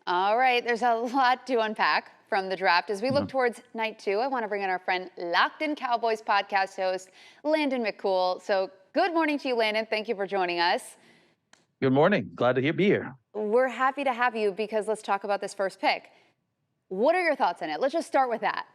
All right, there's a lot to unpack from the draft. As we look Mhm. towards night two, I want to bring in our friend, Locked In Cowboys podcast host, Landon McCool. So, good morning to you, Landon. Thank you for joining us. Good morning. Glad to be here. We're happy to have you because let's talk about this first pick. What are your thoughts on it? Let's just start with that.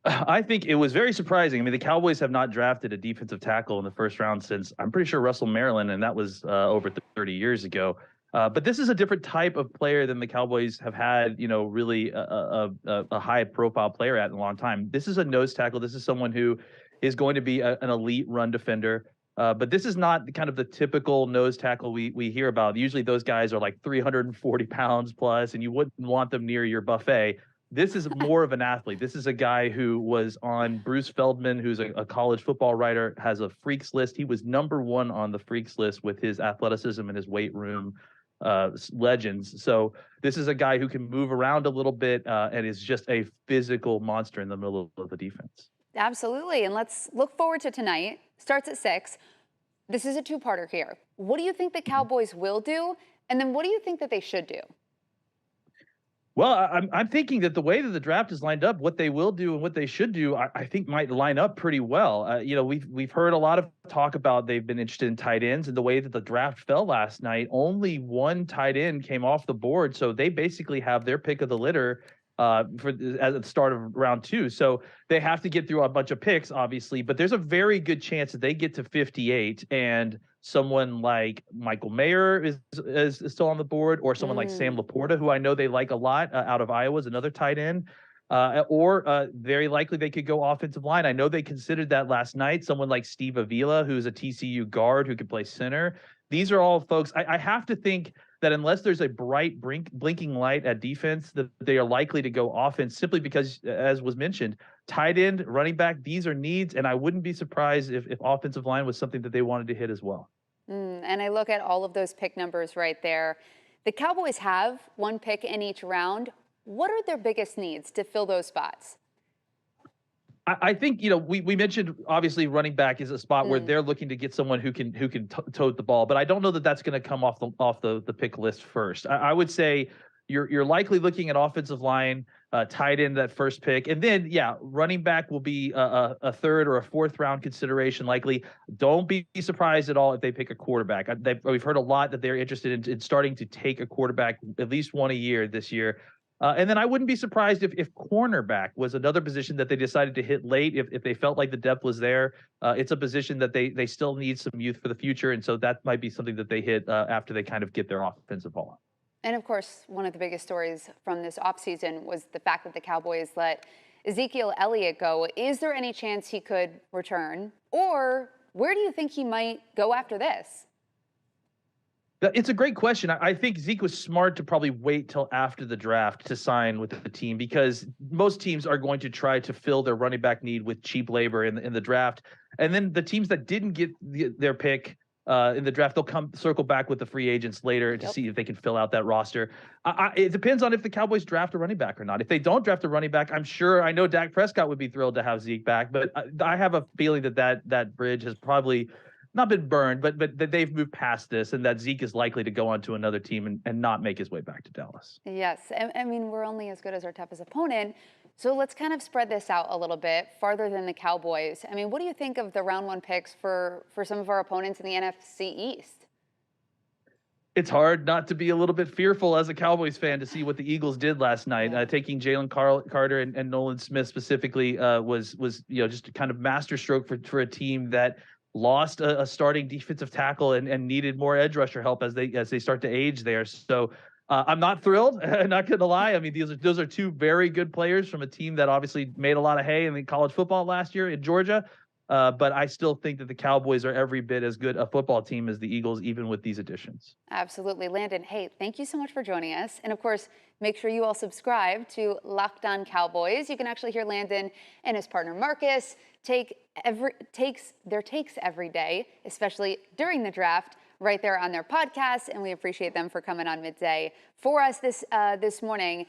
I think it was very surprising. I mean, the Cowboys have not drafted a defensive tackle in the first round since I'm pretty sure Russell Maryland, and that was over 30 years ago. But this is a different type of player than the Cowboys have had, really a high profile player at in a long time. This is a nose tackle. This is someone who is going to be an elite run defender. But this is not kind of the typical nose tackle we hear about. Usually those guys are like 340 pounds plus, and you wouldn't want them near your buffet. This is more of an athlete. This is a guy who was on Bruce Feldman, who's a college football writer, has a freaks list. He was number one on the freaks list with his athleticism and his weight room legends. So this is a guy who can move around a little bit and is just a physical monster in the middle of the defense. Absolutely. And let's look forward to tonight. Starts at 6. This is a two-parter here. What do you think the Mhm. Cowboys will do? And then what do you think that they should do? Well, I'm thinking that the way that the draft is lined up, what they will do and what they should do, I think might line up pretty well. We've heard a lot of talk about they've been interested in tight ends, and the way that the draft fell last night, only one tight end came off the board, so they basically have their pick of the litter at the start of round two. So they have to get through a bunch of picks, obviously, but there's a very good chance that they get to 58 and someone like Michael Mayer is still on the board, or someone like Sam Mm. Laporta, who I know they like a lot out of Iowa, is another tight end. Or very likely they could go offensive line. I know they considered that last night. Someone like Steve Avila, who's a TCU guard who can play center. These are all folks. I have to think that unless there's a bright blinking light at defense, that they are likely to go offense simply because, as was mentioned, tight end, running back, these are needs, and I wouldn't be surprised if offensive line was something that they wanted to hit as well. And I look at all of those pick numbers right there. The Cowboys have one pick in each round. What are their biggest needs to fill those spots? I think we mentioned obviously running back is a spot where Mm. they're looking to get someone who can tote the ball, but I don't know that that's going to come off the pick list first. I would say you're likely looking at offensive line, tight end that first pick, and then yeah, running back will be a third or a fourth round consideration likely. Don't be surprised at all if they pick a quarterback. We've heard a lot that they're interested in starting to take a quarterback, at least one a year this year. And then I wouldn't be surprised if cornerback was another position that they decided to hit late if they felt like the depth was there. It's a position that they still need some youth for the future, and so that might be something that they hit after they kind of get their offensive ball. And of course, one of the biggest stories from this offseason was the fact that the Cowboys let Ezekiel Elliott go. Is there any chance he could return? Or where do you think he might go after this? It's a great question. I think Zeke was smart to probably wait till after the draft to sign with the team, because most teams are going to try to fill their running back need with cheap labor in the draft. And then the teams that didn't get their pick in the draft, they'll come circle back with the free agents later to Yep. see if they can fill out that roster. It depends on if the Cowboys draft a running back or not. If they don't draft a running back, I know Dak Prescott would be thrilled to have Zeke back, but I have a feeling that bridge has probably not been burned, but that they've moved past this, and that Zeke is likely to go on to another team and not make his way back to Dallas. Yes. I mean, we're only as good as our toughest opponent. So let's kind of spread this out a little bit farther than the Cowboys. I mean, what do you think of the round one picks for some of our opponents in the NFC East? It's hard not to be a little bit fearful as a Cowboys fan to see what the Eagles did last night. Yeah. Taking Carter and Nolan Smith specifically was just a kind of masterstroke for a team that lost a starting defensive tackle and needed more edge rusher help as they start to age there. So I'm not thrilled. Not going to lie. I mean, those are two very good players from a team that obviously made a lot of hay in the college football last year in Georgia. But I still think that the Cowboys are every bit as good a football team as the Eagles, even with these additions. Absolutely. Landon, hey, thank you so much for joining us. And of course, make sure you all subscribe to Locked On Cowboys. You can actually hear Landon and his partner Marcus takes their takes every day, especially during the draft, right there on their podcast. And we appreciate them for coming on midday for us this morning.